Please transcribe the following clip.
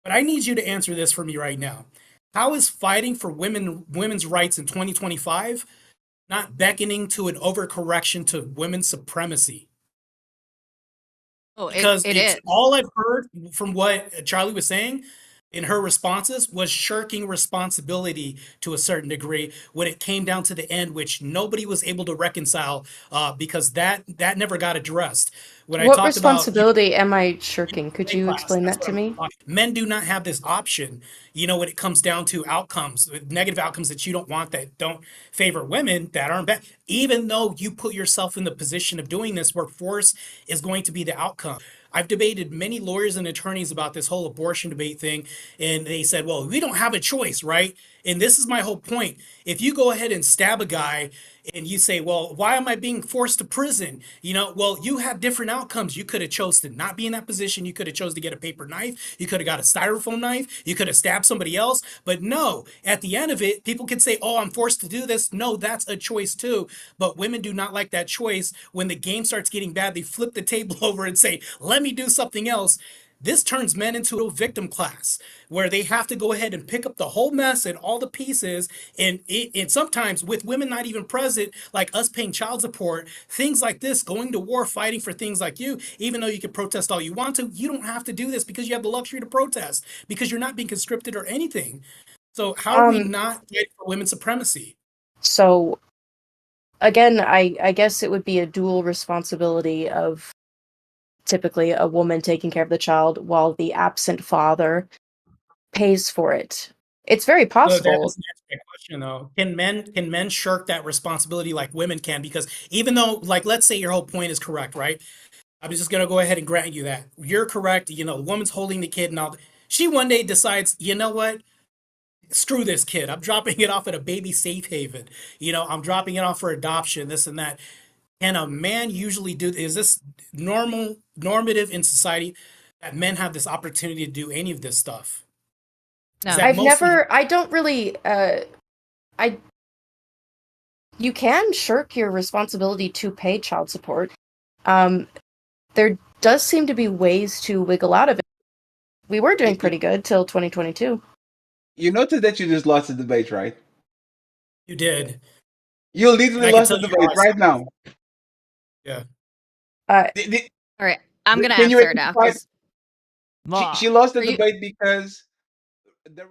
But I need you to answer this for me right now. How is fighting for women's rights in 2025 not beckoning to an overcorrection to women's supremacy? Oh, Because it it's is. all I've heard from what Charlie was saying in her responses was shirking responsibility to a certain degree when it came down to the end, which nobody was able to reconcile because that never got addressed. When I What talked about responsibility am I shirking? Could play you class. explain That's that what to I'm me? talking. Men do not have this option, when it comes down to outcomes, negative outcomes that you don't want that don't favor women that aren't bad. Even though you put yourself in the position of doing this, where force is going to be the outcome. I've debated many lawyers and attorneys about this whole abortion debate thing, and they said, well, we don't have a choice, right? And this is my whole point. If you go ahead and stab a guy and you say, well, why am I being forced to prison? Well, you have different outcomes. You could have chose to not be in that position. You could have chose to get a paper knife. You could have got a styrofoam knife. You could have stabbed somebody else. But no, at the end of it, people could say, oh, I'm forced to do this. No, that's a choice too. But women do not like that choice. When the game starts getting bad, they flip the table over and say, let me do something else. This turns men into a victim class where they have to go ahead and pick up the whole mess and all the pieces. And sometimes with women not even present, like us paying child support, things like this, going to war, fighting for things like you, even though you can protest all you want to, you don't have to do this because you have the luxury to protest because you're not being conscripted or anything. So how are we Um, not fighting for women's supremacy? so again, I guess it would be a dual responsibility of typically a woman taking care of the child while the absent father pays for it. It's very So that possible. doesn't answer my question though. Can men shirk that responsibility like women can? Because even though, like, let's say your whole point is correct, right? I'm just gonna go ahead and grant you that. You're correct. The woman's holding the kid and all. She one day decides, you know what? Screw this kid. I'm dropping it off at a baby safe haven. I'm dropping it off for adoption, this and that. Can a man usually do, is this normative in society that men have this opportunity to do any of this stuff? Is No. that mostly I don't really I you can shirk your responsibility to pay child support. Um there does seem to be ways to wiggle out of it. We were doing You, pretty good till 2022. you notice that you just lost the debate, right? you did? You And literally I can lost tell the you how debate I right saw it. now. Yeah. Uh Di- di- All right. I'm gonna Can you answer now identify? because She Ma. lost the are you debate because the